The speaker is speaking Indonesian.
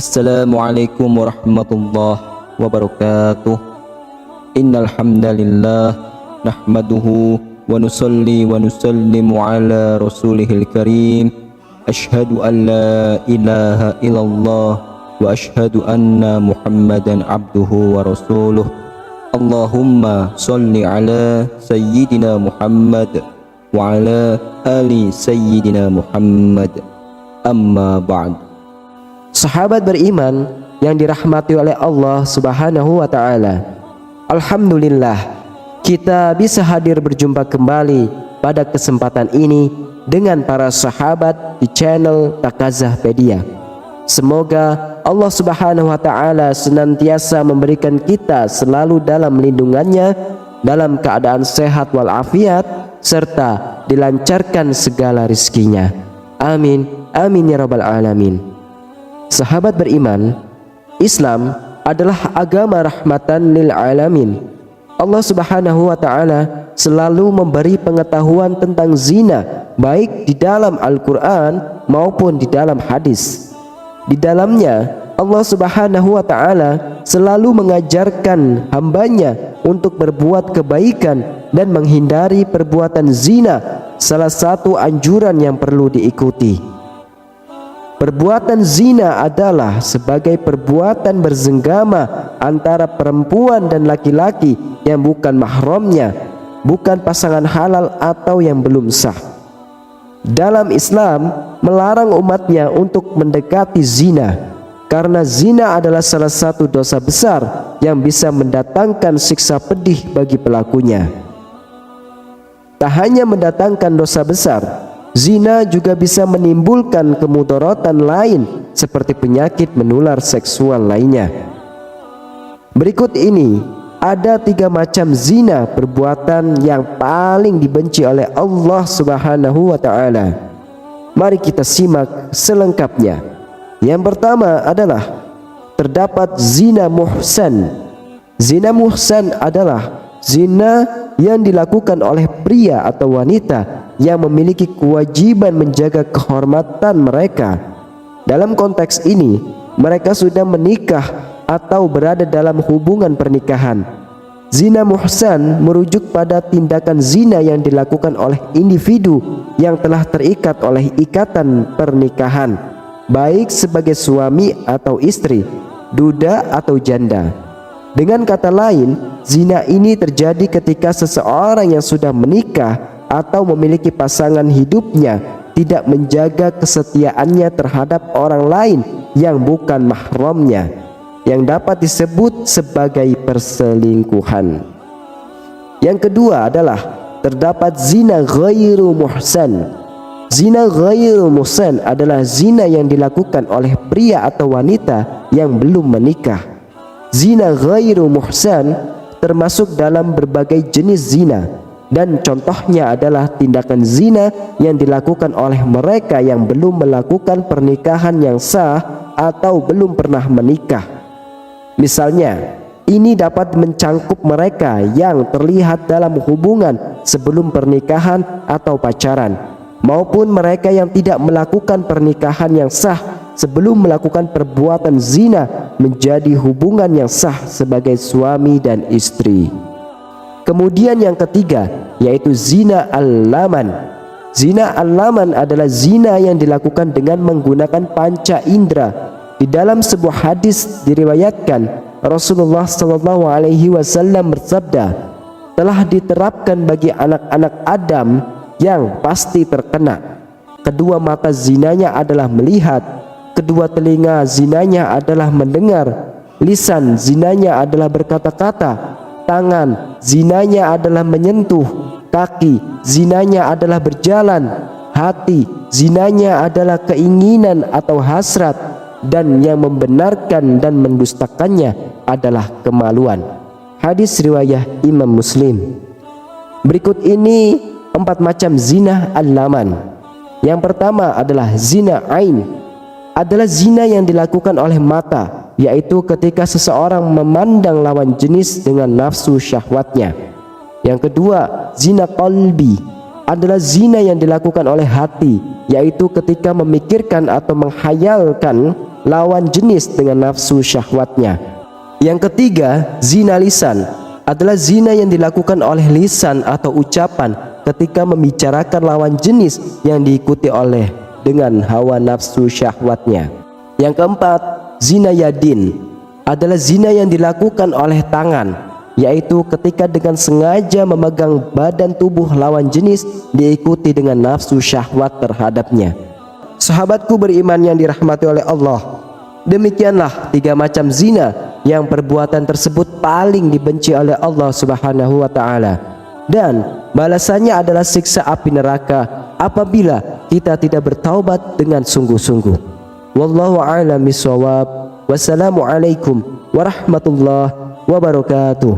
Assalamualaikum warahmatullahi wabarakatuh. Innal hamdalillah nahmaduhu wa nusalli wa nusallimu ala rasulihil karim. Asyhadu an la ilaha illallah wa asyhadu anna Muhammadan abduhu wa rasuluh. Allahumma salli ala sayyidina Muhammad wa ala ali sayyidina Muhammad. Amma ba'd. Sahabat beriman yang dirahmati oleh Allah Subhanahu wa taala. Alhamdulillah, kita bisa hadir berjumpa kembali pada kesempatan ini dengan para sahabat di channel Takazahpedia. Semoga Allah Subhanahu wa taala senantiasa memberikan kita selalu dalam lindungannya, dalam keadaan sehat walafiat, serta dilancarkan segala rizkinya. Amin, amin ya rabbal alamin. Sahabat beriman, Islam adalah agama rahmatan lil alamin. Allah Subhanahu wa taala selalu memberi pengetahuan tentang zina, baik di dalam Al-Qur'an maupun di dalam hadis. Di dalamnya Allah Subhanahu wa taala selalu mengajarkan hambanya untuk berbuat kebaikan dan menghindari perbuatan zina, salah satu anjuran yang perlu diikuti. Perbuatan zina adalah sebagai perbuatan berzenggama antara perempuan dan laki-laki yang bukan mahramnya, bukan pasangan halal atau yang belum sah. Dalam Islam melarang umatnya untuk mendekati zina, karena zina adalah salah satu dosa besar yang bisa mendatangkan siksa pedih bagi pelakunya. Tak hanya mendatangkan dosa besar, zina juga bisa menimbulkan kemudaratan lain seperti penyakit menular seksual lainnya. Berikut ini ada 3 macam zina, perbuatan yang paling dibenci oleh Allah Subhanahu wa taala. Mari kita simak selengkapnya. Yang pertama adalah terdapat zina muhsan. Zina muhsan adalah zina yang dilakukan oleh pria atau wanita yang memiliki kewajiban menjaga kehormatan mereka. Dalam konteks ini, mereka sudah menikah atau berada dalam hubungan pernikahan. Zina muhsan merujuk pada tindakan zina yang dilakukan oleh individu yang telah terikat oleh ikatan pernikahan, baik sebagai suami atau istri, duda atau janda. Dengan kata lain, zina ini terjadi ketika seseorang yang sudah menikah atau memiliki pasangan hidupnya tidak menjaga kesetiaannya terhadap orang lain yang bukan mahramnya, yang dapat disebut sebagai perselingkuhan. Yang kedua adalah terdapat zina ghairu muhsan. Zina ghairu muhsan adalah zina yang dilakukan oleh pria atau wanita yang belum menikah. Zina ghairu muhsan termasuk dalam berbagai jenis zina, dan contohnya adalah tindakan zina yang dilakukan oleh mereka yang belum melakukan pernikahan yang sah atau belum pernah menikah. Misalnya, ini dapat mencangkup mereka yang terlihat dalam hubungan sebelum pernikahan atau pacaran, maupun mereka yang tidak melakukan pernikahan yang sah sebelum melakukan perbuatan zina menjadi hubungan yang sah sebagai suami dan istri. Kemudian yang ketiga, yaitu zina al-laman. Zina al-laman adalah zina yang dilakukan dengan menggunakan panca indera. Di dalam sebuah hadis diriwayatkan, Rasulullah SAW bersabda, telah diterapkan bagi anak-anak Adam yang pasti terkena. Kedua mata zinanya adalah melihat, kedua telinga zinanya adalah mendengar, lisan zinanya adalah berkata-kata, tangan zinanya adalah menyentuh, kaki zinanya adalah berjalan, hati zinanya adalah keinginan atau hasrat, dan yang membenarkan dan mendustakannya adalah kemaluan. Hadis riwayat Imam Muslim. Berikut ini 4 macam zina al-laman. Yang pertama adalah zina ain. Adalah zina yang dilakukan oleh mata, yaitu ketika seseorang memandang lawan jenis dengan nafsu syahwatnya. Yang kedua, zina qalbi. adalah zina yang dilakukan oleh hati, yaitu ketika memikirkan atau menghayalkan lawan jenis dengan nafsu syahwatnya. Yang ketiga, zina lisan adalah zina yang dilakukan oleh lisan atau ucapan ketika membicarakan lawan jenis yang diikuti oleh dengan hawa nafsu syahwatnya. Yang keempat, zina yadin adalah zina yang dilakukan oleh tangan, yaitu ketika dengan sengaja memegang badan tubuh lawan jenis diikuti dengan nafsu syahwat terhadapnya. Sahabatku beriman yang dirahmati oleh Allah, demikianlah 3 macam zina yang perbuatan tersebut paling dibenci oleh Allah Subhanahu wa taala, dan balasannya adalah siksa api neraka apabila kita tidak bertaubat dengan sungguh-sungguh. Wallahu a'lam bishawab. Wassalamualaikum warahmatullahi wabarakatuh.